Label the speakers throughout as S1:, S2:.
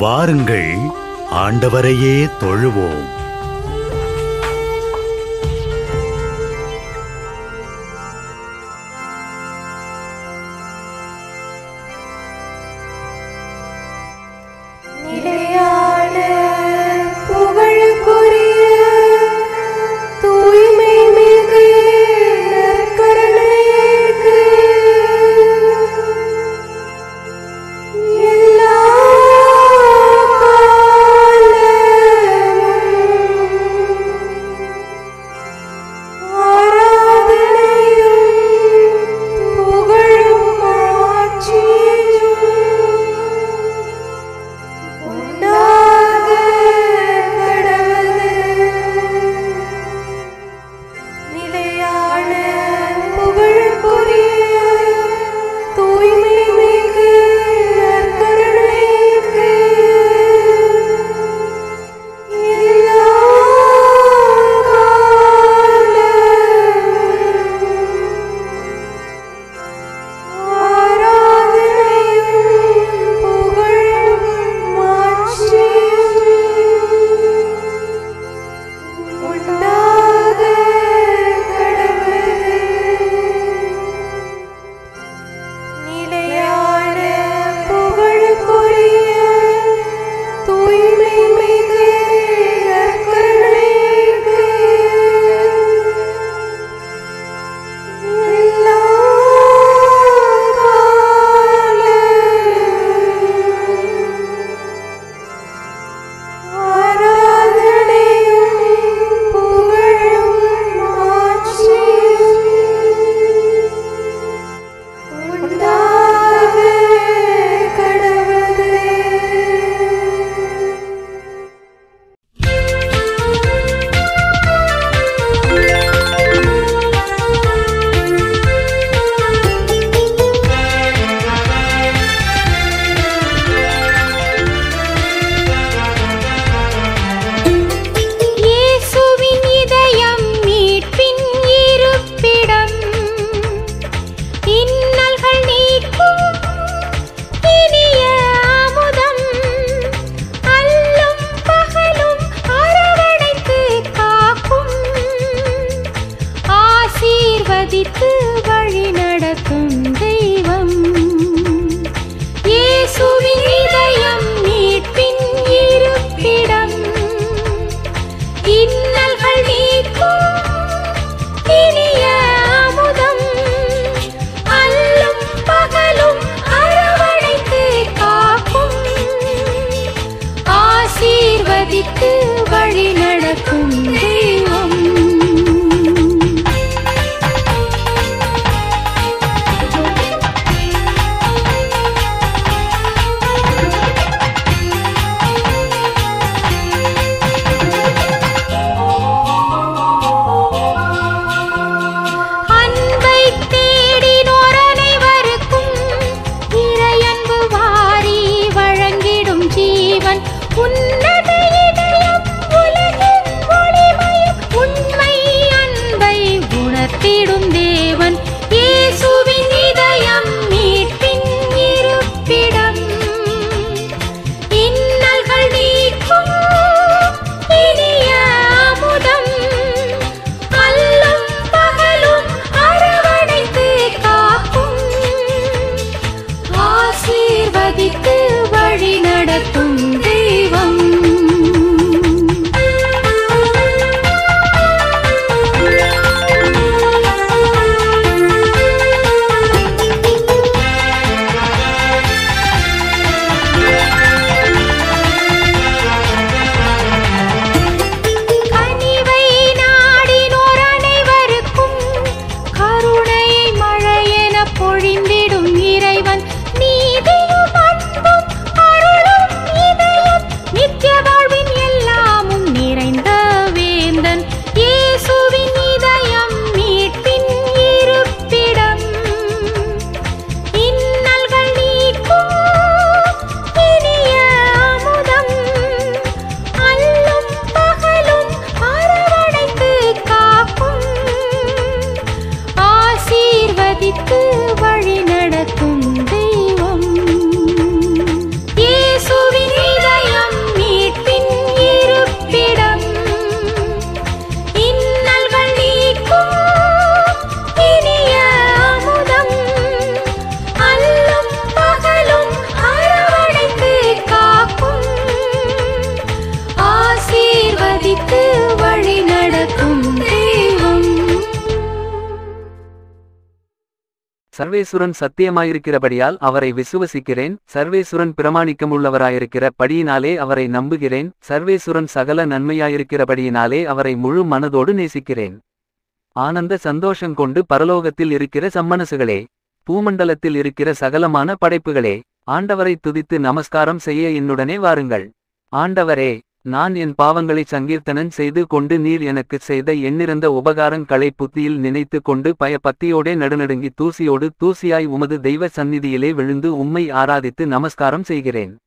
S1: வாருங்கள், ஆண்டவரையே தொழுவோம்.
S2: நிலையான புகழுக்குரிய தூய்மை மிகு நற்கருணைக்கு எல்லா காலமும்
S3: சர்வேசுரன் சத்தியமாயிருக்கிறபடியால் அவரை விசுவசிக்கிறேன். சர்வேசுரன் பிரமாணிக்கமுள்ளவராயிருக்கிற படியினாலே அவரை நம்புகிறேன். சர்வேசுரன் சகல நன்மையாயிருக்கிறபடியினாலே அவரை முழு மனதோடு நேசிக்கிறேன். ஆனந்த சந்தோஷங்கொண்டு பரலோகத்தில் இருக்கிற சம்மனசுகளே, பூமண்டலத்தில் இருக்கிற சகலமான படைப்புகளே, ஆண்டவரை துதித்து நமஸ்காரம் செய்ய என்னுடனே வாருங்கள். ஆண்டவரே, நான் என் பாவங்களை சங்கீர்த்தனன் செய்து கொண்டு நீர் எனக்குச் செய்த எண்ணிறந்த உபகாரங்களை புத்தியில் நினைத்து கொண்டு பயபக்தியோடே நடுநடுங்கி தூசியோடு தூசியாய் உமது தெய்வ சந்நிதியிலே விழுந்து உம்மை ஆராதித்து நமஸ்காரம் செய்கிறேன்.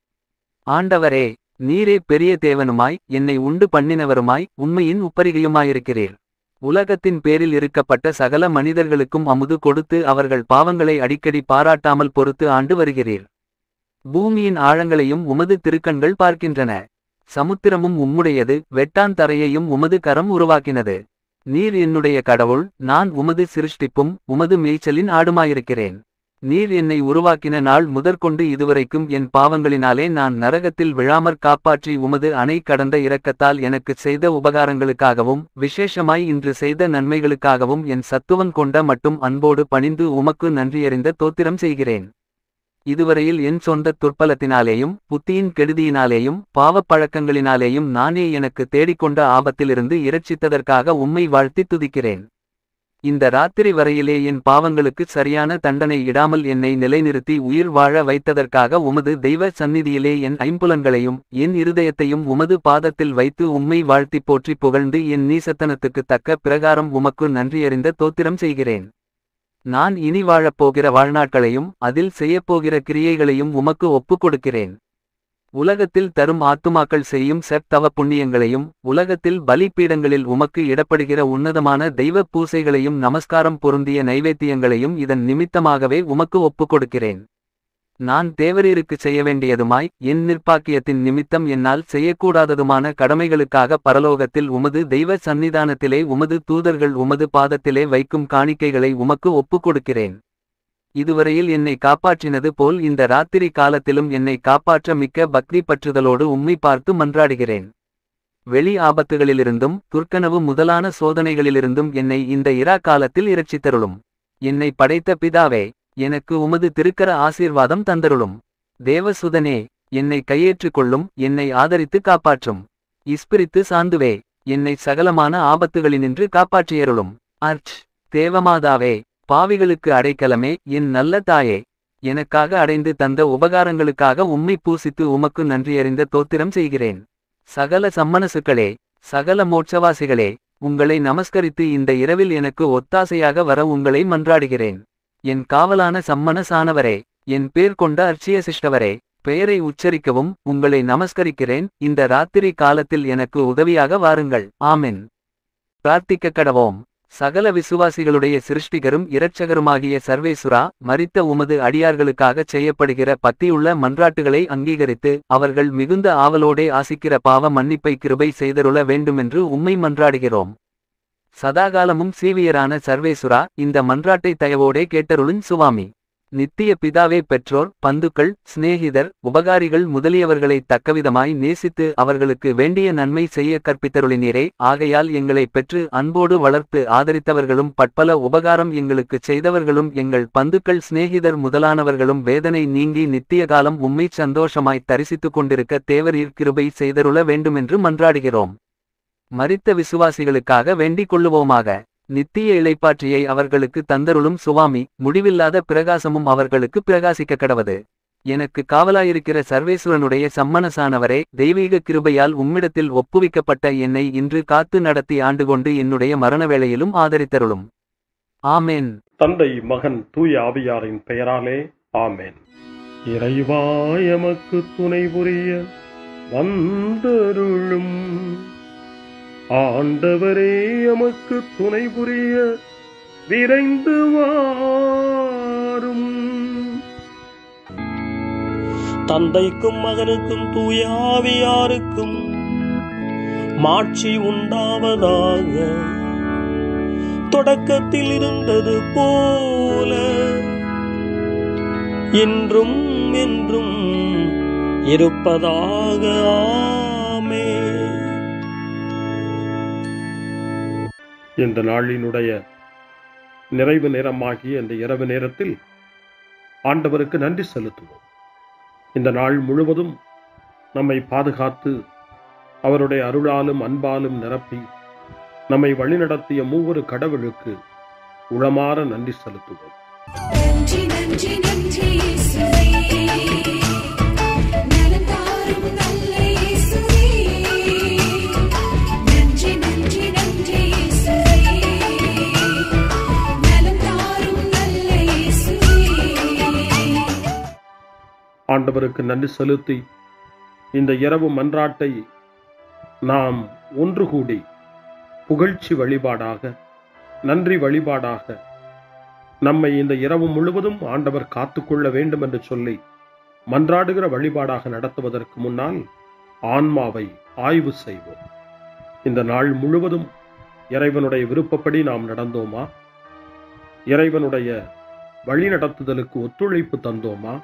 S3: ஆண்டவரே, நீரே பெரிய தேவனுமாய் என்னை உண்டு பண்ணினவருமாய் உண்மையின் உப்பரிகையுமாயிருக்கிறீர். உலகத்தின் பேரில் இருக்கப்பட்ட சகல மனிதர்களுக்கும் அமுது கொடுத்து அவர்கள் பாவங்களை அடிக்கடி பாராட்டாமல் பொறுத்து ஆண்டு வருகிறீர். பூமியின் ஆழங்களையும் உமது திருக்கண்கள் பார்க்கின்றன. சமுத்திரமும் உம்முடையது, வெட்டான் தரையையும் உமது கரம் உருவாக்கினது. நீர் என்னுடைய கடவுள், நான் உமது சிருஷ்டிப்பும் உமது மேய்ச்சலின் ஆடுமாயிருக்கிறேன். நீர் என்னை உருவாக்கின நாள் முதற்கொண்டு இதுவரைக்கும் என் பாவங்களினாலே நான் நரகத்தில் விழாமற் காப்பாற்றி உமது அணை கடந்த இரக்கத்தால் எனக்குச் செய்த உபகாரங்களுக்காகவும் விசேஷமாய் இன்று செய்த நன்மைகளுக்காகவும் என் சத்துவம் கொண்ட மட்டும் அன்போடு பணிந்து உமக்கு நன்றியறிந்த தோத்திரம் செய்கிறேன். இதுவரையில் என் சொந்த துர்ப்பலத்தினாலேயும் புத்தியின் கெடுதியினாலேயும் பாவப் பழக்கங்களினாலேயும் நானே எனக்கு தேடிக்கொண்ட ஆபத்திலிருந்து இரட்சித்ததற்காக உம்மை வாழ்த்தி துதிக்கிறேன். இந்த ராத்திரி வரையிலே என் பாவங்களுக்கு சரியான தண்டனை இடாமல் என்னை நிலைநிறுத்தி உயிர் வாழ வைத்ததற்காக உமது தெய்வ சந்நிதியிலே என் ஐம்புலன்களையும் என் இருதயத்தையும் உமது பாதத்தில் வைத்து உம்மை வாழ்த்தி போற்றி புகழ்ந்து என் நீசத்தனத்துக்கு தக்க பிரகாரம் உமக்கு நன்றியறிந்த தோத்திரம் செய்கிறேன். நான் இனி வாழப்போகிற வாழ்நாட்களையும் அதில் செய்யப்போகிற கிரியைகளையும் உமக்கு ஒப்புக் கொடுக்கிறேன். உலகத்தில் தரும் ஆத்துமாக்கள் செய்யும் தவ புண்ணியங்களையும் உலகத்தில் பலிபீடங்களில் உமக்கு இடப்படுகிற உன்னதமான தெய்வ பூசைகளையும் நமஸ்காரம் பொருந்திய நைவேத்தியங்களையும் இதன் நிமித்தமாகவே உமக்கு ஒப்புக் கொடுக்கிறேன். நான் தேவரீருக்கு செய்ய வேண்டியதுமாய் என் நிர்பாக்கியத்தின் நிமித்தம் என்னால் செய்யக்கூடாததுமான கடமைகளுக்காக பரலோகத்தில் உமது தெய்வ சந்நிதானத்திலே உமது தூதர்கள் உமது பாதத்திலே வைக்கும் காணிக்கைகளை உமக்கு ஒப்புக் கொடுக்கிறேன். இதுவரையில் என்னை காப்பாற்றினது போல் இந்த ராத்திரி காலத்திலும் என்னை காப்பாற்ற மிக்க பக்தி பற்றுதலோடு உம்மை பார்த்து மன்றாடுகிறேன். வெளி ஆபத்துகளிலிருந்தும் துர்க்கனவு முதலான சோதனைகளிலிருந்தும் என்னை இந்த இரா காலத்தில் இரட்சித்தருளும். என்னை படைத்த பிதாவே, எனக்கு உமது திருக்கர ஆசீர்வாதம் தந்தருளும். தேவசுதனே, என்னை கையேற்றுக் கொள்ளும், என்னை ஆதரித்து காப்பாற்றும். இஸ்பிரித்து சாந்துவே, என்னை சகலமான ஆபத்துகளினின்று காப்பாற்றியருளும். அர்ச் தேவமாதாவே, பாவிகளுக்கு அடைக்கலமே, என் நல்ல தாயே, எனக்காக அடைந்து தந்த உபகாரங்களுக்காக உம்மை பூசித்து உமக்கு நன்றியறிந்த தோத்திரம் செய்கிறேன். சகல சம்மனசுக்களே, சகல மோட்சவாசிகளே, உங்களை நமஸ்கரித்து இந்த இரவில் எனக்கு ஒத்தாசையாக வர உங்களை மன்றாடுகிறேன். என் காவலான சம்மனசானவரே, என் பேர் கொண்ட அர்ச்சியசிஷ்டவரே, பெயரை உச்சரிக்கவும் உங்களை நமஸ்கரிக்கிறேன். இந்த ராத்திரி காலத்தில் எனக்கு உதவியாக வாருங்கள். ஆமென். பிரார்த்திக்க கடவோம். சகல விசுவாசிகளுடைய சிருஷ்டிகரும் இரட்சகருமாகிய சர்வேசுரா, மரித்த உமது அடியார்களுக்காகச் செய்யப்படுகிற பக்தியுள்ள மன்றாட்டுகளை அங்கீகரித்து அவர்கள் மிகுந்த ஆவலோடே ஆசிக்கிற பாவ மன்னிப்பை கிருபை செய்தருள வேண்டுமென்று உம்மை மன்றாடுகிறோம். சதாகாலமும் சீவியரான சர்வேசுரா, இந்த மன்றாட்டை தயவோடே கேட்டருளும் சுவாமி. நித்திய பிதாவே, பெற்றோர், பந்துக்கள், சிநேகிதர், உபகாரிகள் முதலியவர்களை தக்கவிதமாய் நேசித்து அவர்களுக்கு வேண்டிய நன்மை செய்ய கற்பித்தருளினீரே. ஆகையால் எங்களை பெற்று அன்போடு வளர்த்து ஆதரித்தவர்களும் பட்பல உபகாரம் எங்களுக்குச் செய்தவர்களும் எங்கள் பந்துக்கள் சிநேகிதர் முதலானவர்களும் வேதனை நீங்கி நித்திய காலம் உம்மைச் சந்தோஷமாய் தரிசித்துக் கொண்டிருக்க தேவரீர் கிருபை செய்தருள வேண்டுமென்று மன்றாடுகிறோம். மரித்த விசுவாசிகளுக்காக வேண்டிக் கொள்ளுவோமாக. நித்திய இளைப்பாற்றியை அவர்களுக்கு தந்தருளும் சுவாமி. முடிவில்லாத பிரகாசமும் அவர்களுக்கு பிரகாசிக்க கடவது. எனக்கு காவலாயிருக்கிற சர்வேசுரனுடைய சம்மனசானவரே, தெய்வீக கிருபையால் உம்மிடத்தில் ஒப்புவிக்கப்பட்ட என்னை இன்று காத்து நடத்தி ஆண்டுகொண்டு என்னுடைய மரணவேளையிலும் ஆதரித்தருளும். ஆமேன்.
S4: தந்தை, மகன், தூய ஆவியாரின் பெயராலே ஆமேன். இறைவா, எமக்கு துணை புரிய வந்தருளும். ஆண்டவரே, எமக்கு துணை புரிய விரைந்து வாரும்.
S5: தந்தைக்கும் மகனுக்கும் தூய ஆவியாருக்கும் மாட்சி உண்டாவதாக. தொடக்கத்தில் இருந்தது போல இன்றும் என்றும் இருப்பதாக. ஆமென்.
S4: இந்த நாளினுடைய நிறைவு நேரமாகிய இந்த இரவு நேரத்தில் ஆண்டவருக்கு நன்றி செலுத்துவோம். இந்த நாள் முழுவதும் நம்மை பாதுகாத்து அவருடைய அருளாலும் அன்பாலும் நிரப்பி நம்மை வழிநடத்திய மூவரு கடவுளுக்கு உளமாற நன்றி செலுத்துவோம்.
S2: நன்றி நன்றி நன்றி இயேசுவே, நலம் தாரும் நல்ல இயேசுவே. நன்றி நன்றி நன்றி இயேசுவே, நலம் தாரும் நல்ல இயேசுவே.
S4: ஆண்டவருக்கு நன்றி செலுத்தி இந்த இரவு மன்றாட்டை நாம் ஒன்று கூடி புகழ்ச்சி வழிபாடாக, நன்றி வழிபாடாக நம்மை இந்த இரவு முழுவதும் ஆண்டவர் காத்துக்கொள்ள வேண்டும் என்று சொல்லி மன்றாடுகிற வழிபாடாக நடத்துவதற்கு முன்னால் ஆன்மாவை ஆய்வு செய்வோம். இந்த நாள் முழுவதும் இறைவனுடைய விருப்பப்படி நாம் நடந்தோமா? இறைவனுடைய வழி நடத்துதலுக்கு ஒத்துழைப்பு தந்தோமா?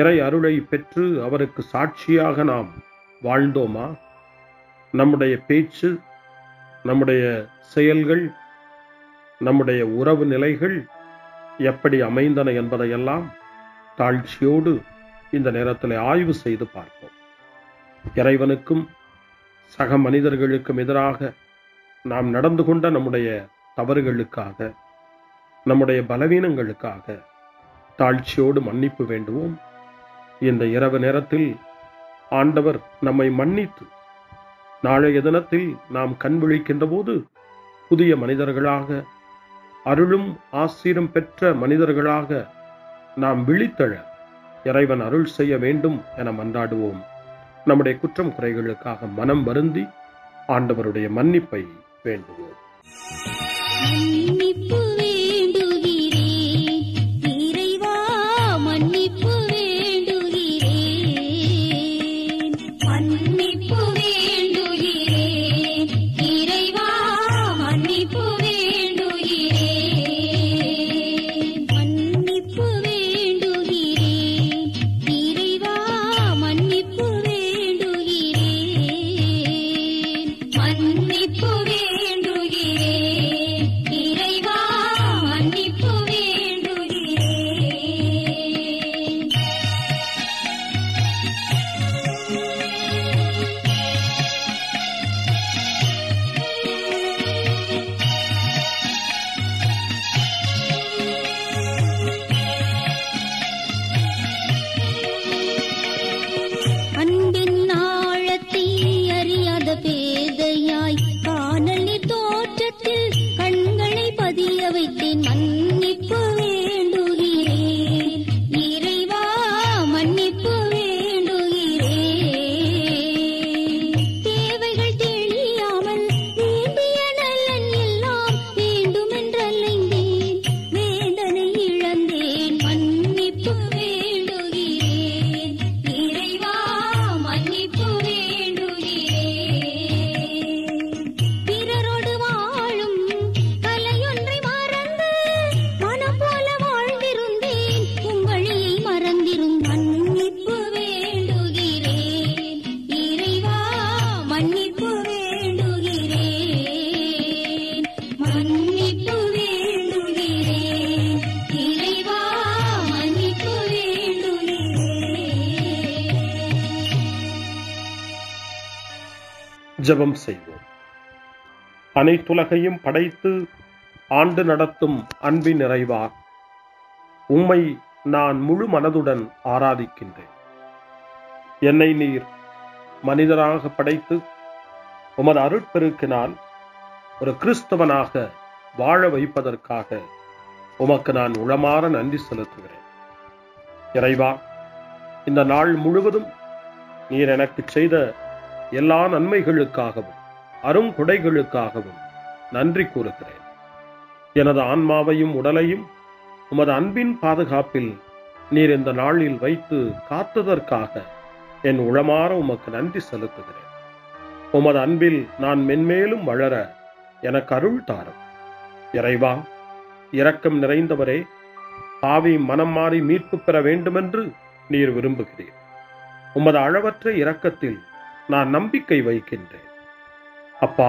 S4: இறை அருளை பெற்று அவருக்கு சாட்சியாக நாம் வாழ்ந்தோமா? நம்முடைய பேச்சு, நம்முடைய செயல்கள், நம்முடைய உறவு நிலைகள் எப்படி அமைந்தன என்பதையெல்லாம் தாழ்ச்சியோடு இந்த நேரத்தில் ஆய்வு செய்து பார்ப்போம். இறைவனுக்கும் சக மனிதர்களுக்கும் எதிராக நாம் நடந்து கொண்ட நம்முடைய தவறுகளுக்காக, நம்முடைய பலவீனங்களுக்காக தாழ்ச்சியோடு மன்னிப்பு வேண்டுவோம். இந்த இரவு நேரத்தில் ஆண்டவர் நம்மை மன்னித்து நாளைய தினத்தில் நாம் கண் விழிக்கின்ற போது புதிய மனிதர்களாக, அருளும் ஆசீரும் பெற்ற மனிதர்களாக நாம் விழித்தெழ இறைவன் அருள் செய்ய வேண்டும் என மன்றாடுவோம். நம்முடைய குற்றம் குறைகளுக்காக மனம் வருந்தி ஆண்டவருடைய மன்னிப்பை வேண்டுவோம்.
S6: மன்னிப்பு வேண்டுகிறேன் இறைவா, மன்னிப்பு வேண்டுகிறேன். மன்னிப்பு வேண்டுகிறேன் இறைவா, மன்னிப்பு வேண்டுகிறேன். மன்னிப்பு வேண்டுகிறேன் இறைவா, மன்னிப்பு வேண்டுகிறேன். மன்னிப்பு வேண்டுகிறேன் இறைவா, மன்னிப்பு வேண்டுகிறேன். அன்பின் ஆழத்தை அறியாத பேதையாய் காணலின் தோற்றத்தில் கண்களை பதிய வைத்தேன். மன்னிப்பு வேண்டுகிறேன் இறைவா, மன்னிப்பு வேண்டுகிறேன். தேவைகள் தெரியாமல் வேண்டிய நலன் எல்லாம் வேண்டுமென்றலைந்தேன், வேதனை இழந்தேன். மன்னிப்பு வேண்டுகிறேன் இறைவா, மன்னிப்பு வேண்டுகிறேன். பிறரோடு வாழும் கலையொன்றை மறந்து மனம் போல வாழ்ந்திருந்தேன், உங்களியை மறந்திருந்தேன். மன்னிப்பு வேண்டுகிறேன் இறைவா, மன்னிப்பு வேண்டுகிறேன். மன்னிப்பு வேண்டுகிறேன் இறைவா, மன்னிப்பு வேண்டுகிறேன்.
S4: ஜெபம் செய்வோம். அனைத்துலகையும் படைத்து ஆண்டு நடத்தும் அன்பின் நிறைவா, உம்மை நான் முழு மனதுடன் ஆராதிக்கின்றேன். என்னை நீர் மனிதராக படைத்து உமது அருட்பெருக்கினால் ஒரு கிறிஸ்தவனாக வாழ வைப்பதற்காக உமக்கு நான் உளமாற நன்றி செலுத்துகிறேன். இறைவா, இந்த நாள் முழுவதும் நீர் எனக்கு செய்த எல்லா நன்மைகளுக்காகவும் அருங்கொடைகளுக்காகவும் நன்றி கூறுகிறேன். எனது ஆன்மாவையும் உடலையும் உமது அன்பின் பாதுகாப்பில் நீர் இந்த நாளில் வைத்து காத்ததற்காக என் உளமாற உமக்கு நன்றி செலுத்துகிறேன். உமது அன்பில் நான் மென்மேலும் வளர எனக்கு அருள் தாரும். இறைவா, இரக்கம் நிறைந்தவரே, பாவி மனம் மாறி மீட்பு பெற வேண்டுமென்று நீர் விரும்புகிறீர். உமது அளவற்ற இரக்கத்தில் நான் நம்பிக்கை வைக்கின்றேன். அப்பா,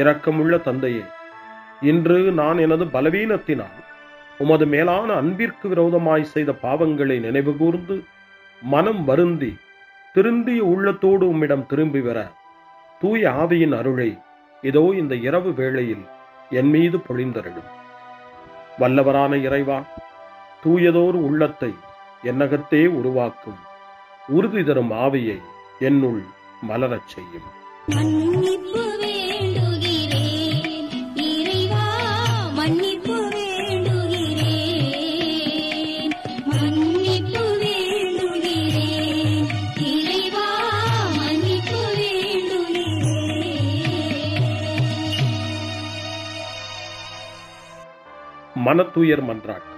S4: இரக்கமுள்ள தந்தையே, இன்று நான் எனது பலவீனத்தினால் உமது மேலான அன்பிற்கு விரோதமாய் செய்த பாவங்களை நினைவு கூர்ந்து மனம் வருந்தி திருந்திய உள்ளத்தோடு உம்மிடம் திரும்பி வர தூய ஆவியின் அருளை இதோ இந்த இரவு வேளையில் என் மீது பொழிந்தருளும். வல்லவரான இறைவா, தூயதோர் உள்ளத்தை என்னகத்தே உருவாக்கும் உறுதி தரும் ஆவியை என்னுள் மலரச் செய்யும்.
S6: மன்னிப்பு வேண்டுகிறேன் இறைவா, மன்னிப்பு வேண்டுகிறேன், மன்னிப்பு வேண்டுகிறேன் இறைவா, மன்னிப்பு வேண்டுகிறேன்.
S4: மனத்துயர் மன்றாட்டு.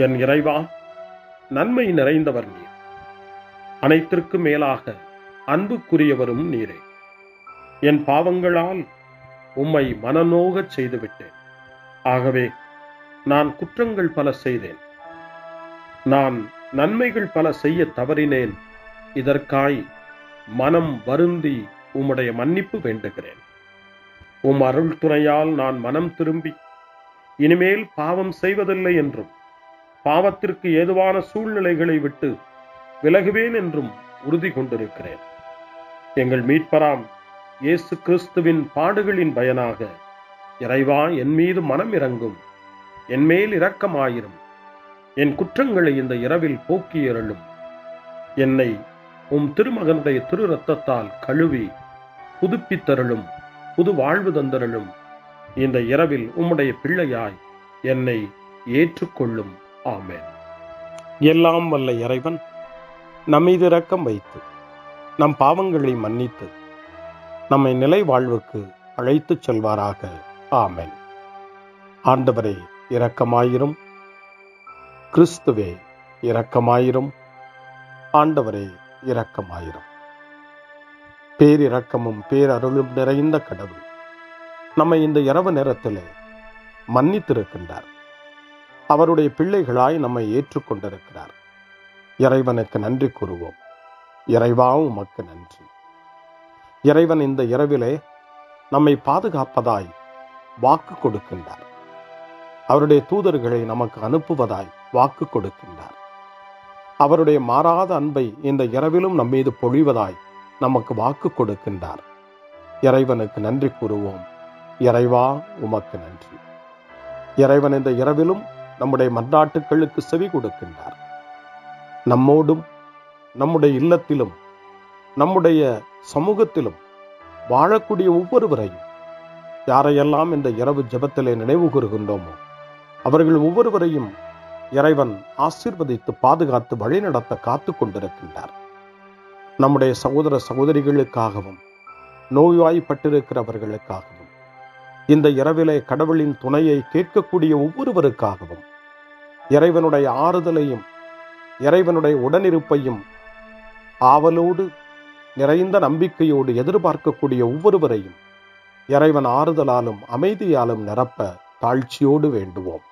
S4: என் இறைவா, நன்மை நிறைந்தவர் நீர், அனைத்திற்கும் மேலாக அன்புக்குரியவரும் நீரே. என் பாவங்களால் உம்மை மனநோகச் செய்துவிட்டேன். ஆகவே நான் குற்றங்கள் பல செய்தேன், நான் நன்மைகள் பல செய்ய தவறினேன். இதற்காய் மனம் வருந்தி உம்முடைய மன்னிப்பு வேண்டுகிறேன். உம் அருள் துணையால் நான் மனம் திரும்பி இனிமேல் பாவம் செய்வதில்லை என்றும் பாவத்திற்கு ஏதுவான சூழ்நிலைகளை விட்டு விலகுவேன் என்றும் உறுதி கொண்டிருக்கிறேன். எங்கள் மீட்பராம் இயேசு கிறிஸ்துவின் பாடுகளின் பயனாக இறைவா, என் மீது மனம் இறங்கும், என் மேல் இரக்கமாயிரும். என் குற்றங்களை இந்த இரவில் போக்கியருளும். என்னை உம் திருமகனுடைய திரு இரத்தத்தால் கழுவி புதுப்பித்தருளும், புது வாழ்வு தந்தருளும். இந்த இரவில் உம்முடைய பிள்ளையாய் என்னை ஏற்றுக்கொள்ளும். ஆமென். எல்லாம் வல்ல இறைவன் நம்மீது இரக்கம் வைத்து நம் பாவங்களை மன்னித்து நம்மை நிலை வாழ்வுக்கு அழைத்துச் செல்வாராக. ஆமென். ஆண்டவரே இரக்கமாயிரும். கிறிஸ்துவே இரக்கமாயிரும். ஆண்டவரே இரக்கமாயிரும். பேரிரக்கமும் பேரருளும் நிறைந்த கடவுள் நம்மை இந்த இரவு நேரத்திலே மன்னித்திருக்கின்றார். அவருடைய பிள்ளைகளாய் நம்மை ஏற்றுக்கொண்டிருக்கிறார். இறைவனுக்கு நன்றி கூறுவோம். இறைவா, உமக்கு நன்றி. இறைவன் இந்த இரவிலே நம்மை பாதுகாப்பதாய் வாக்கு கொடுக்கின்றார். அவருடைய தூதர்களை நமக்கு அனுப்புவதாய் வாக்கு கொடுக்கின்றார். அவருடைய மாறாத அன்பை இந்த இரவிலும் நம்மீது பொழிவதாய் நமக்கு வாக்கு கொடுக்கின்றார். இறைவனுக்கு நன்றி கூறுவோம். இறைவா, உமக்கு நன்றி. இறைவன் இந்த இரவிலும் நம்முடைய மன்றாட்டுக்களுக்கு செவி கொடுக்கின்றார். நம்மோடும் நம்முடைய இல்லத்திலும் நம்முடைய சமூகத்திலும் வாழக்கூடிய ஒவ்வொருவரையும், யாரையெல்லாம் இந்த இரவு ஜெபத்திலே நினைவு கூறுகின்றோமோ அவர்கள் ஒவ்வொருவரையும் இறைவன் ஆசீர்வதித்து பாதுகாத்து வழிநடத்த காத்து கொண்டிருக்கின்றார். நம்முடைய சகோதர சகோதரிகளுக்காகவும் நோய்வாய்ப்பட்டிருக்கிறவர்களுக்காகவும் இந்த இரவிலே கடவுளின் துணையை கேட்கக்கூடிய ஒவ்வொருவருக்காகவும் இறைவனுடைய ஆறுதலையும் இறைவனுடைய உடனிருப்பையும் ஆவலோடு நிறைந்த நம்பிக்கையோடு எதிர்பார்க்கக்கூடிய ஒவ்வொருவரையும் இறைவன் ஆறுதலாலும் அமைதியாலும் நிரப்ப தாழ்ச்சியோடு வேண்டுவோம்.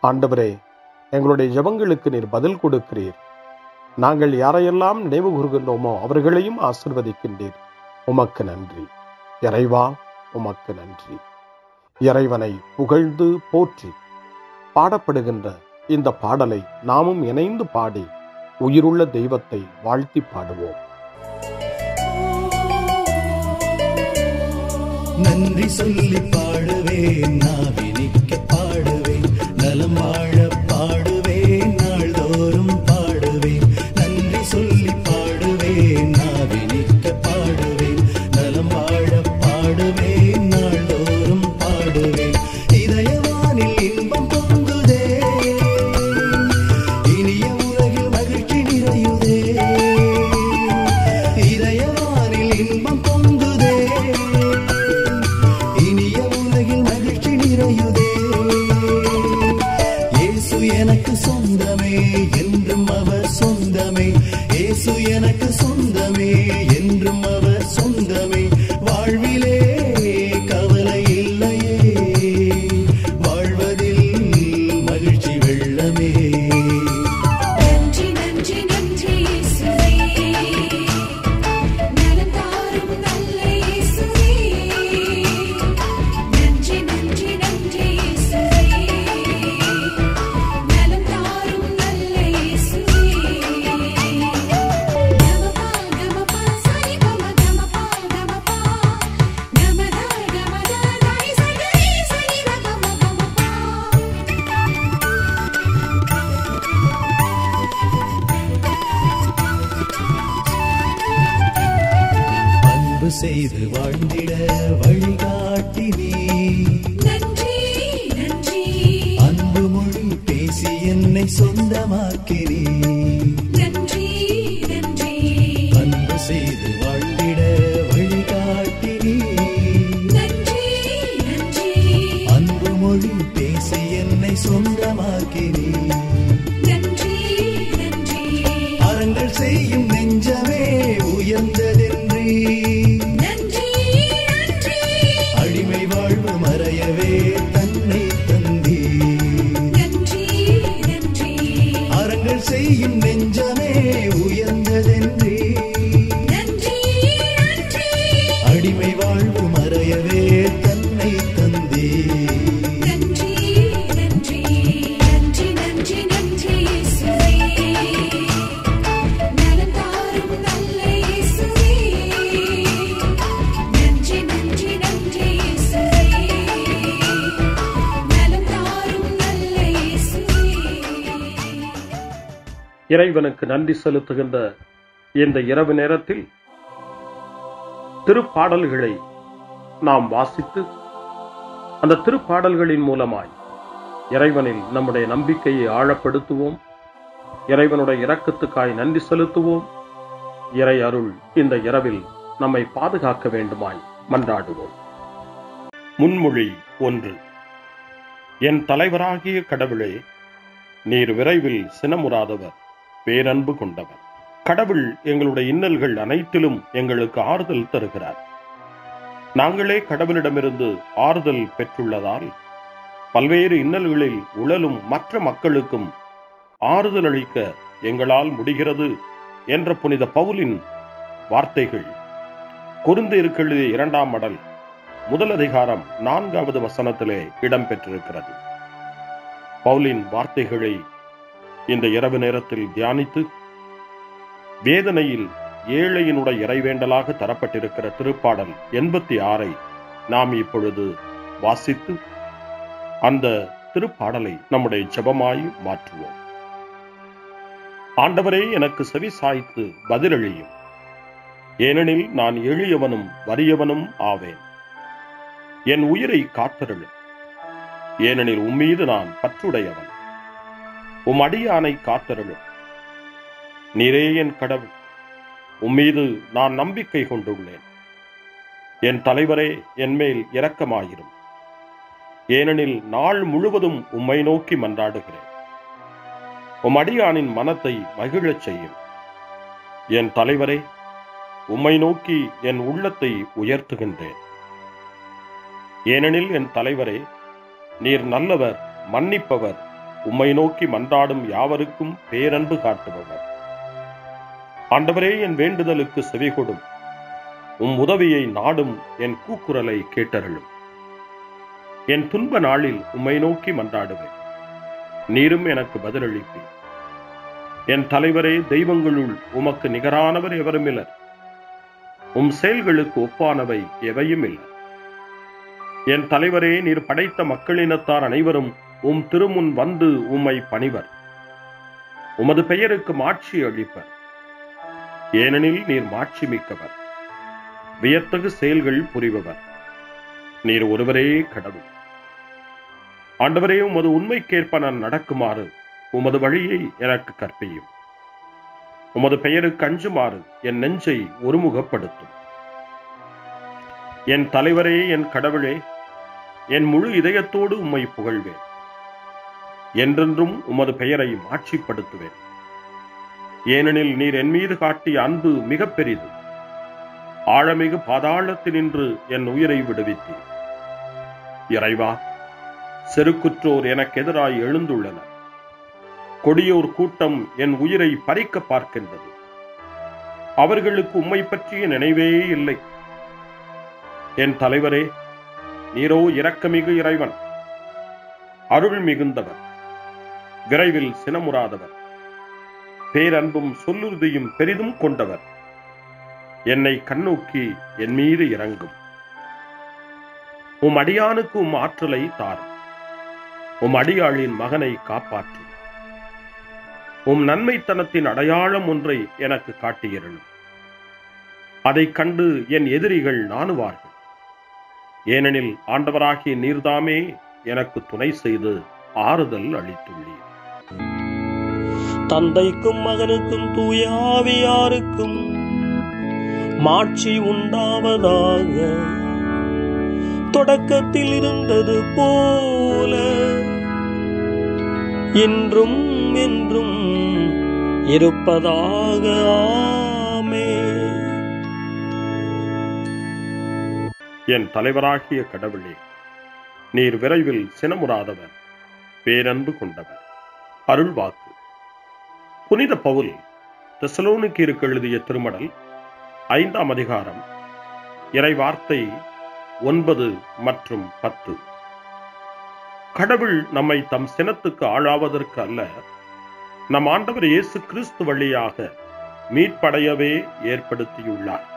S4: ஆண்டவரே, எங்களுடைய ஜெபங்களுக்கு நீர் பதில் கொடுக்கிறீர். நாங்கள் யாரையெல்லாம் நினைவு கூறுகின்றோமோ அவர்களையும் ஆசீர்வதிக்கின்றீர். உமக்கு நன்றி. இறைவா, உமக்கு நன்றி. இறைவனை புகழ்ந்து போற்றி பாடப்படுகின்ற இந்த பாடலை நாமும் இணைந்து பாடி உயிருள்ள தெய்வத்தை வாழ்த்தி பாடுவோம்.
S7: நன்றி சொல்லி பாடுவேன், நாவினிக்க பாடுவேன், நலம் வாழ பாடுவேன், நாள்தோறும் பாடுவேன். நன்றி சொல்லி பாடுவேன், நாவினிக்க பாடுவேன், நலம் வாழ பாடுவேன், நாள்தோறும் பாடுவேன். இதயவானில் இன்பம் பொங்குதே, இனிய உலகில் மகிழ்ச்சி நிறையுதே. இதயவானில் இன்பம் பொங்குதே, இனிய உலகில் மகிழ்ச்சி நிறையுதே. இயேசு எனக்கு சொந்தமே, என்றும் அவர் சொந்தமே. இயேசு எனக்கு சொந்தமே, என்றும் அவர் சொந்தமே. வாழ்விலே கவலை இல்லையே, வாழ்வதில் மகிழ்ச்சி வெள்ளமே.
S2: நன்றி நன்றி நன்றி இயேசுவே, நலம் தாரும் நல்ல இயேசுவே. நன்றி நன்றி நன்றி இயேசுவே.
S7: செய்து வாழ்ந்திட வழிகாட்டினே.
S2: நன்றி நன்றி
S7: அன்பு மொழி பேசி என்னை சொந்தமாக்கினே.
S2: நன்றி நன்றி
S7: அன்பு செய்து வாழ்ந்திட வழிகாட்டினே.
S2: நன்றி நன்றி
S7: அன்பு மொழி பேசி என்னை சொந்தமாக்கினே.
S2: நன்றி நன்றி
S7: அறங்கள் செய்யும் நெஞ்சமே உயர்ந்ததென்றே.
S2: நன்றி நன்றி
S7: அடிமை வாழ்வு மறையவே தன்னை தந்தே.
S2: நன்றி நன்றி
S7: அறங்கள் செய்யும் நெஞ்சமே உயர்ந்ததென்றே.
S2: நன்றி நன்றி
S7: அடிமை வாழ்வு மறையவே தன்னை தந்தே.
S2: நன்றி நன்றி நன்றி நன்றி நன்றி இயேசுவே நலம் தாரும் நல்ல இயேசுவே நன்றி நன்றி நன்றி இயேசுவே நலம் தாரும் நல்ல இயேசுவே.
S4: இறைவனுக்கு நன்றி செலுத்துகின்ற இந்த இரவு நேரத்தில் திருப்பாடல்களை நாம் வாசித்து அந்த திருப்பாடல்களின் மூலமாய் இறைவனில் நம்முடைய நம்பிக்கையை ஆழப்படுத்துவோம். இறைவனுடைய இரக்கத்துக்காய் நன்றி செலுத்துவோம். இறை அருள் இந்த இரவில் நம்மை பாதுகாக்க வேண்டுமாய் மன்றாடுவோம். முன்மொழி 1. என் தலைவராகிய கடவுளே, நீர் விரைவில் சினமுறாதவர், பேரன்பு கொண்டவர். கடவுள் எங்களுடைய இன்னல்கள் அனைத்திலும் எங்களுக்கு ஆறுதல் தருகிறார். நாங்களே கடவுளிடமிருந்து ஆறுதல் பெற்றுள்ளதால் பல்வேறு இன்னல்களில் உழலும் மற்ற மக்களுக்கும் ஆறுதல் அளிக்க எங்களால் முடிகிறது என்ற புனித பவுலின் வார்த்தைகள் கொரிந்தியருக்கு எழுதிய 2ஆம் மடல் 1 அதிகாரம் 4வது வசனத்திலே இடம்பெற்றிருக்கிறது. பவுலின் வார்த்தைகளை இந்த இரவு நேரத்தில் தியானித்து வேதனையில் ஏழையினுடைய இறைவேண்டலாக தரப்பட்டிருக்கிற திருப்பாடல் 86 நாம் இப்பொழுது வாசித்து அந்த திருப்பாடலை நம்முடைய ஜெபமாய் மாற்றுவோம். ஆண்டவரே, எனக்கு செவி சாய்த்து பதிலளியும், ஏனெனில் நான் எளியவனும் வறியவனும் ஆவேன். என் உயிரை காத்தருளும், ஏனெனில் உம்மீது நான் பற்றுடையவன். உம் அடியானை காத்தருளும். நீரே என் கடவுள், உம்மீது நான் நம்பிக்கை கொண்டுள்ளேன். என் தலைவரே, என்மேல் இரக்கமாயிரும், ஏனெனில் நாள் முழுவதும் உம்மை நோக்கி மன்றாடுகிறேன். உம் அடியானின் மனத்தை மகிழச் செய்யும். என் தலைவரே, உம்மை நோக்கி என் உள்ளத்தை உயர்த்துகின்றேன். ஏனெனில் என் தலைவரே, நீர் நல்லவர், மன்னிப்பவர், உம்மை நோக்கி மன்றாடும் யாவருக்கும் பேரன்பு காட்டுபவர். ஆண்டவரே, என் வேண்டுதலுக்கு செவிகொடும். உம் உதவியை நாடும் என் கூக்குரலை கேட்டருளும். என் துன்ப நாளில் உம்மை நோக்கி மன்றாடுவேன், நீரும் எனக்கு பதிலளிப்பீர். என் தலைவரே, தெய்வங்களுள் உமக்கு நிகரானவர் எவருமில்லர். உம் செயல்களுக்கு ஒப்பானவை எவையும் இல்லை. என் தலைவரே, நீர் படைத்த மக்களினத்தார் அனைவரும் உம் திருமுன் வந்து உம்மை பணிவர். உமது பெயருக்கு மாட்சி அளிப்பர், ஏனெனில் நீர் மாட்சி மிக்கவர், வியத்தகு செயல்கள் புரிபவர். நீர் ஒருவரே கடவுள். ஆண்டவரே, உமது உண்மைக்கேற்ப நான் நடக்குமாறு உமது வழியை எனக்கு கற்பியும். உமது பெயருக்கு அஞ்சுமாறு என் நெஞ்சை ஒருமுகப்படுத்தும். என் தலைவரே, என் கடவுளே, என் முழு இதயத்தோடு உம்மை புகழ்வேன். என்றென்றும் உமது பெயரை மாட்சிப்படுத்துவேன். ஏனெனில் நீர் என் மீது காட்டிய அன்பு மிக பெரிது. ஆழமிகு பாதாளத்தினின்று என் உயிரை விடுவித்தீர். இறைவா, செருக்குற்றோர் எனக்கு எதிராய் எழுந்துள்ளனர். கொடியோர் கூட்டம் என் உயிரை பறிக்க பார்க்கின்றது. அவர்களுக்கு உம்மை பற்றிய நினைவே இல்லை. என் தலைவரே, நீரோ இரக்கமிகு இறைவன், அருள் மிகுந்தவர், விரைவில் சினமுறாதவர், பேரன்பும் சொல்லுறுதியும் பெரிதும் கொண்டவர். என்னை கண்ணோக்கி என் மீது இறங்கும். உம் அடியானுக்கு உம் ஆற்றலை தாரும். உம் அடியாளின் மகனை காப்பாற்றும். உம் நன்மைத்தனத்தின் அடையாளம் ஒன்றை எனக்கு காட்டியருளும். அதைக் கண்டு என் எதிரிகள் நாணுவார்கள். ஏனெனில் ஆண்டவராகிய நீர்தாமே எனக்கு துணை செய்து ஆறுதல் அளித்துள்ளீர்.
S5: தந்தைக்கும் மகனுக்கும் தூய ஆவியாருக்கும் மாட்சி உண்டாவதாக. தொடக்கத்தில் இருந்தது போல இன்றும் என்றும் இருப்பதாக. ஆமென்.
S4: என் தலைவராகிய கடவுளே, நீர் விரைவில் சினமுறாதவர், பேரன்பு கொண்டவர். அருள்வாக்கு. புனித பவுல் தெசலோனிக்கேயருக்கு எழுதிய திருமடல் 5ஆம் அதிகாரம் இறைவார்த்தை 9 மற்றும் 10. கடவுள் நம்மை தம் சினத்துக்கு ஆளாவதற்கு அல்ல, நம் ஆண்டவர் இயேசு கிறிஸ்து வழியாக மீட்படையவே ஏற்படுத்தியுள்ளார்.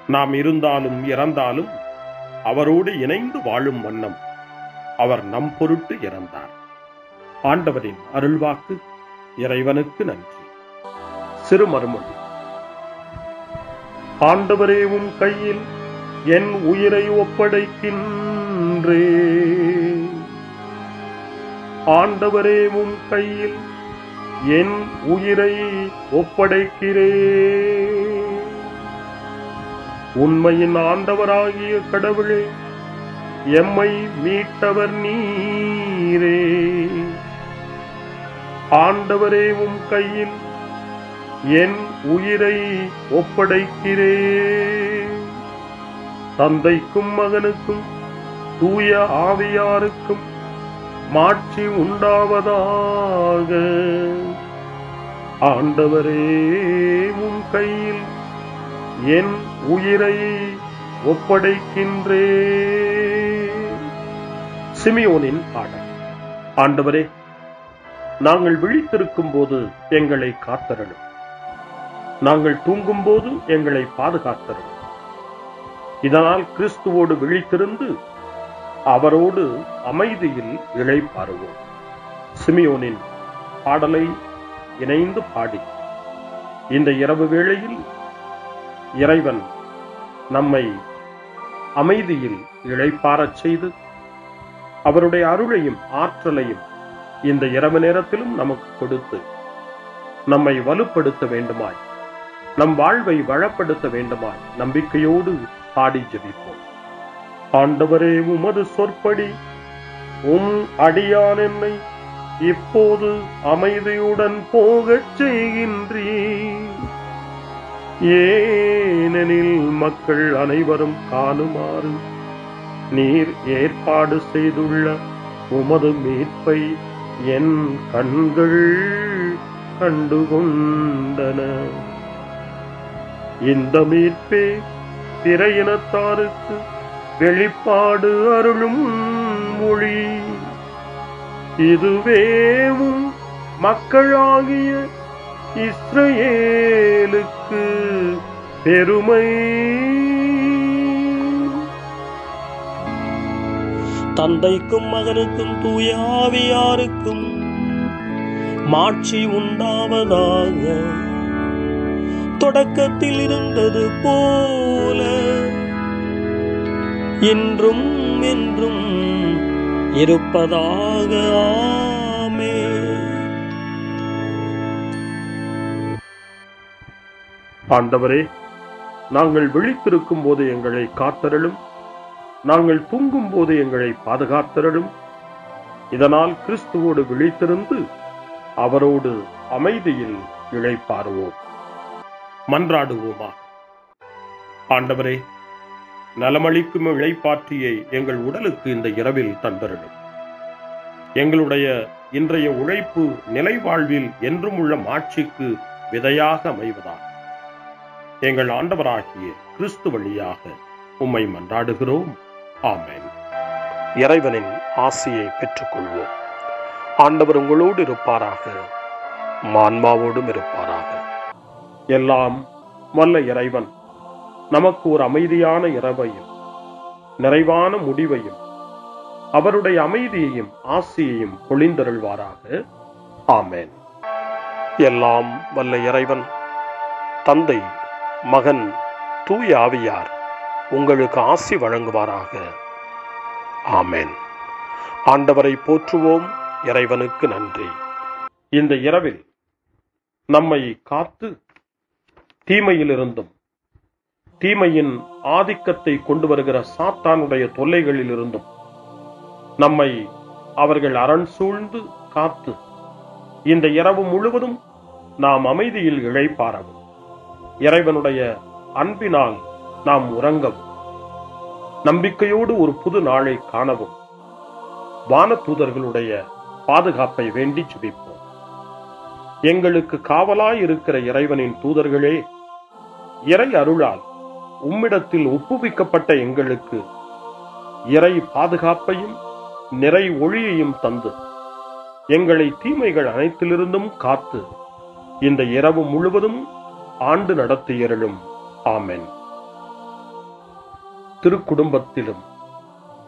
S4: நாம் இருந்தாலும் இறந்தாலும் அவரோடு இணைந்து வாழும் வண்ணம் அவர் நம் பொருட்டு இறந்தார். ஆண்டவரின் அருள்வாக்கு. இறைவனுக்கு நன்றி. சிறு மறுமொழி. ஆண்டவரே, உம் கையில் என் உயிரை ஒப்படைக்கின்றே. ஆண்டவரே, உம் கையில் என் உயிரை ஒப்படைக்கிறே. உண்மையின் ஆண்டவராகிய கடவுளே, எம்மை மீட்டவர் நீரே. ஆண்டவரே, உம் கையில் என் உயிரை ஒப்படைக்கிறே. தந்தைக்கும் மகனுக்கும் தூய ஆவியாருக்கும் மாட்சி உண்டாவதாக. ஆண்டவரே, உம் கையில் என் உயிரை ஒப்படைக்கின்றே. சிமியோனின் பாடல். ஆண்டவரே, நாங்கள் விழித்திருக்கும் போது எங்களை காத்தருளும். நாங்கள் தூங்கும் போது எங்களை பாதுகாத்தருளும். இதனால் கிறிஸ்துவோடு விழித்திருந்து அவரோடு அமைதியில் இளைப்பாறுவோம். சிமியோனின் பாடலை இணைந்து பாடி இந்த இரவு வேளையில் இறைவன் நம்மை அமைதியில் இளைப்பாறச் செய்து அவருடைய அருளையும் ஆற்றலையும் இந்த இரவு நேரத்திலும் நமக்கு கொடுத்து நம்மை வலுப்படுத்த வேண்டுமாய், நம் வாழ்வை வளப்படுத்த வேண்டுமாய் நம்பிக்கையோடு பாடி ஜெபிப்போம். ஆண்டவரே, உமது சொற்படி உம் அடியான் என்னை இப்போது அமைதியுடன் போகச் செய்கின்றீர். ஏனெனில் மக்கள் அனைவரும் காணுமாறு நீர் ஏற்பாடு செய்துள்ள உமது மீட்பை என் கண்கள் கண்டுகொண்டன. இந்த மீட்பே பிற இனத்தாருக்கு வெளிப்பாடு அருளும் மொழி. இதுவேவும் மக்களாகிய இஸ்ரவேலுக்கு பெருமை.
S5: தந்தைக்கும் மகனுக்கும் தூய ஆவியாருக்கும் மாட்சி உண்டாவதாக. தொடக்கத்தில் இருந்தது போல இன்றும் என்றும் இருப்பதாக. ஆமென்.
S4: ஆண்டவரே, நாங்கள் விழித்திருக்கும் போது எங்களை காத்தருளும். நாங்கள் தூங்கும் போது எங்களை பாதுகாத்தருளும். இதனால் கிறிஸ்துவோடு விழித்திருந்து அவரோடு அமைதியில் இளைப்பாறுவோம். மன்றாடுவோமா. ஆண்டவரே, நலமளிக்கும் இளைப்பாற்றியை எங்கள் உடலுக்கு இந்த இரவில் தந்தருளும். எங்களுடைய இன்றைய உழைப்பு நிலை வாழ்வில் என்றும் உள்ள மாட்சிக்கு விதையாக அமைவதாக எங்கள் ஆண்டவராகிய கிறிஸ்து வழியாக உம்மை மன்றாடுகிறோம். ஆமென். இறைவனின் ஆசியை பெற்றுக்கொள்வோம். ஆண்டவர் உங்களோடு இருப்பாராக, ஆன்மாவோடும் இருப்பாராக. எல்லாம் வல்ல இறைவன் நமக்கு ஒரு அமைதியான இரவையும் நிறைவான முடிவையும் அவருடைய அமைதியையும் ஆசியையும் பொழிந்தருள்வாராக. ஆமென். எல்லாம் வல்ல இறைவன் தந்தை, மகன், தூய ஆவியார் உங்களுக்கு ஆசி வழங்குவாராக. ஆமென். ஆண்டவரை போற்றுவோம். இறைவனுக்கு நன்றி. இந்த இரவில் நம்மை காத்து தீமையிலிருந்தும் தீமையின் ஆதிக்கத்தை கொண்டு வருகிற சாத்தானுடைய தொல்லைகளிலிருந்தும் நம்மை அவர்கள் அரண் சூழ்ந்து காத்து இந்த இரவு முழுவதும் நாம் அமைதியில் இளைப்பாறவும், இறைவனுடைய அன்பினால் நாம் உறங்கவும், நம்பிக்கையோடு ஒரு புது நாளை காணவும் வானதூதர்களுடைய பாதுகாப்பை வேண்டி ஜெபிப்போம். எங்களுக்கு காவலாய் இருக்கிற இறைவனின் தூதர்களே, இறை அருளால் உம்மிடத்தில் ஒப்புவிக்கப்பட்ட எங்களுக்கு இறை பாதுகாப்பையும் நிறை ஒளியையும் தந்து எங்களை தீமைகள் அனைத்திலிருந்தும் காத்து இந்த இரவு முழுவதும் ஆண்டு நடத்தியருளும். ஆமென். திருக்குடும்பத்திலும்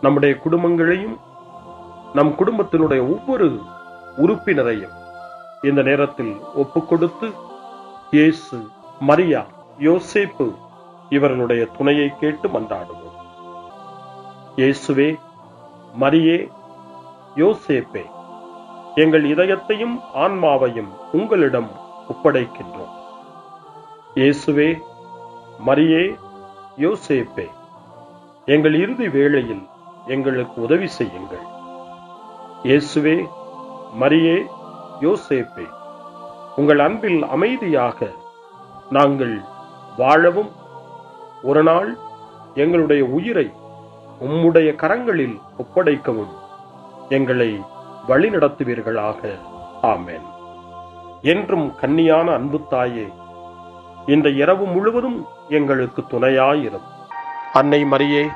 S4: நம்முடைய குடும்பங்களையும் நம் குடும்பத்தினுடைய ஒவ்வொரு உறுப்பினரையும் இந்த நேரத்தில் ஒப்புக்கொடுத்து இயேசு, மரியா, யோசேப்பு இவர்களுடைய துணையை கேட்டு மன்றாடுவோம். இயேசுவே, மரியே, யோசேப்பே, எங்கள் இதயத்தையும் ஆன்மாவையும் உங்களிடம் ஒப்படைக்கின்றோம். இயேசுவே, மரியே, யோசேப்பே, எங்கள் இறுதி வேளையில் எங்களுக்கு உதவி செய்யுங்கள். இயேசுவே, மரியே, யோசேப்பே, உங்கள் அன்பில் அமைதியாக நாங்கள் வாழவும் ஒரு நாள் எங்களுடைய உயிரை உம்முடைய கரங்களில் ஒப்படைக்கவும் எங்களை வழிநடத்துவீர்களாக. ஆமென். என்றும் கன்னியான அன்பு தாயே, இந்த இரவு முழுவதும் எங்களுக்கு துணையாயிரும். அன்னை மரியே,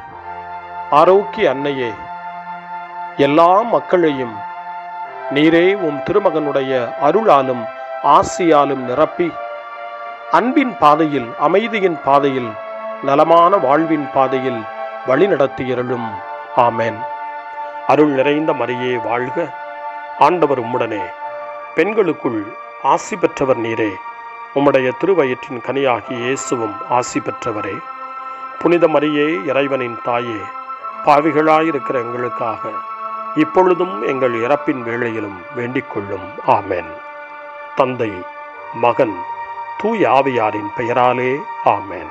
S4: ஆரோக்கிய அன்னையே, எல்லா மக்களையும் நீரே உம் திருமகனுடைய அருளாலும் ஆசியாலும் நிரப்பி அன்பின் பாதையில், அமைதியின் பாதையில், நலமான வாழ்வின் பாதையில் வழிநடத்தியருளும். ஆமென். அருள் நிறைந்த மரியே வாழ்க. ஆண்டவர் உம்முடனே, பெண்களுக்குள் ஆசி பெற்றவர் நீரே. உம்முடைய திருவயிற்றின் கனியாகி இயேசுவும் ஆசி பெற்றவரே. புனித மரியே, இறைவனின் தாயே, பாவிகளாயிருக்கிற எங்களுக்காக இப்பொழுதும் எங்கள் இறப்பின் வேளையிலும் வேண்டிக் கொள்ளும். ஆமென். தந்தை, மகன், தூய ஆவியாரின் பெயராலே. ஆமென்.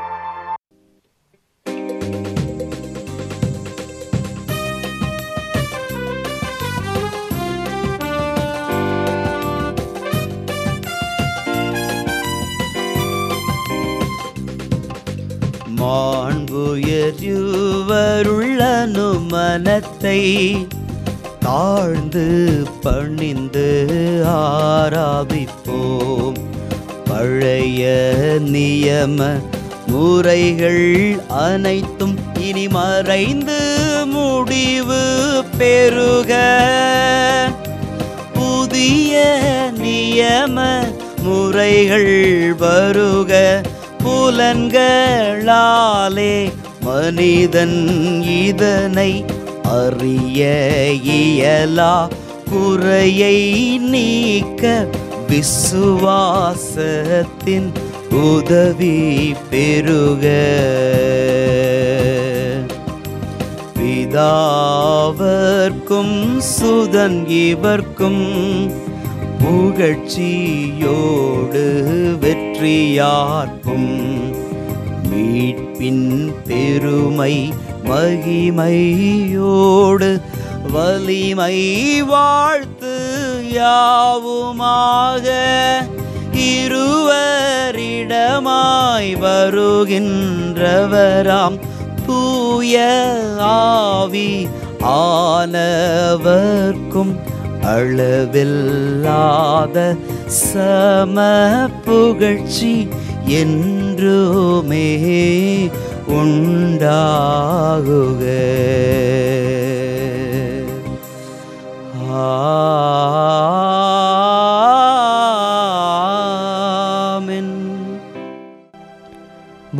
S8: மாண்புயர்வருள்ளனு மனத்தை தாழ்ந்து பணிந்து ஆராதிப்போம். பழைய நியம முறைகள் அனைத்தும் இனி மறைந்து முடிவு பெறுக. புதிய நியம முறைகள் வருக. புலன்களாலே மனிதன் இதனை அறிய இயலா. குறையை நீக்க விசுவாசத்தின் உதவி பெறுக. பிதாவர்க்கும் சுதன் இவர்க்கும் புகழ்ச்சியோடு வெற்றியார்க்கும் மீட்பின் பெருமை மகிமையோடு வலிமை வாழ்த்து யாவுமாக. இருவரிடமாய் வருகின்றவராம் தூய ஆவி ஆனவர்க்கும் அளவில்லாத சம புகழ்ச்சி என்றுமே உண்டாகுக. ஆமென்.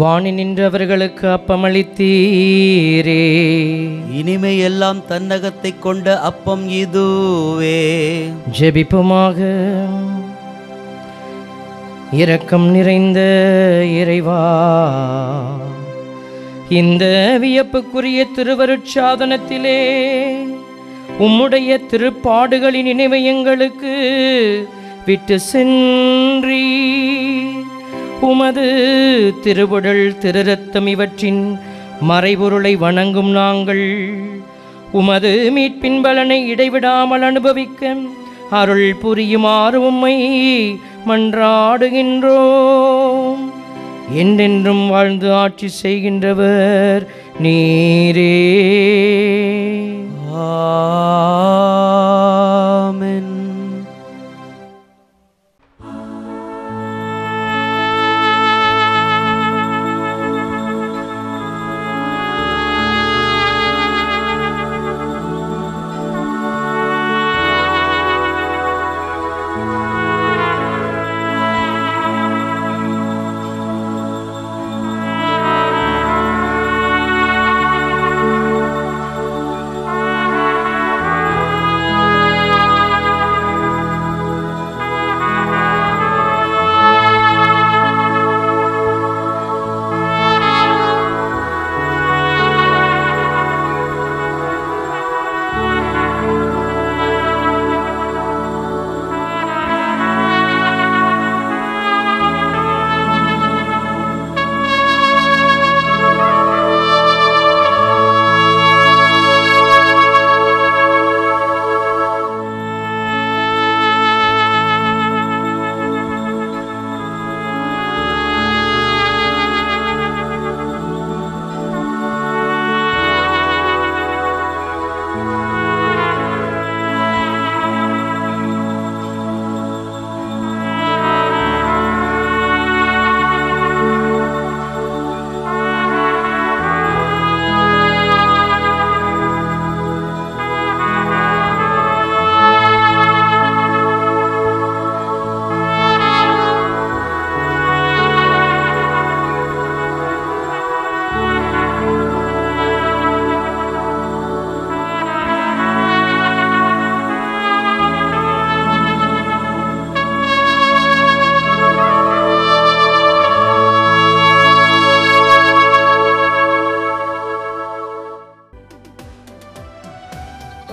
S9: வாணி நின்றவர்களுக்கு அப்பமளித்தீரே.
S8: இனிமையெல்லாம் தன்னகத்தை கொண்ட அப்பம் இதுவே.
S9: ஜெபிப்புமாக. இரக்கம் நிறைந்த இறைவா, இந்த வியப்புக்குரிய திருவருட்சாதனத்திலே உம்முடைய திருப்பாடுகளின் நினைவை எங்களுக்கு விட்டு சென்றி உமது திருவுடல் திருரத்தம் இவற்றின் மறைபொருளை வணங்கும் நாங்கள் உமது மீட்பின் பலனை இடைவிடாமல் அனுபவிக்க அருள் புரியுமாறு உம்மை மன்றாடுகின்றோம். என்றென்றும் வாழ்ந்து ஆட்சி செய்கின்றவர் நீரே.
S8: ஆமென்.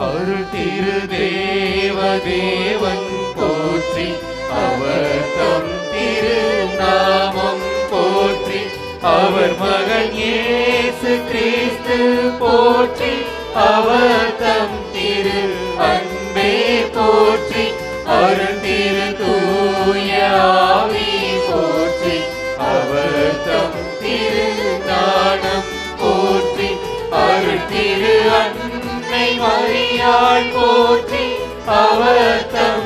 S10: அருள் திரு தேவதேவன் போற்றி, அவர் தம் திரு நாமம் போற்றி, அவர் மகன் இயேசு கிறிஸ்து போற்றி, அவர் தம் திரு அன்பே போற்றி, அருள் திரு தூய ஆவி போற்றி, அவர் தம் திரு ஞானம் போற்றி, அருள் திரு அன்னை மரியாள் போற்றி, அவர் தம்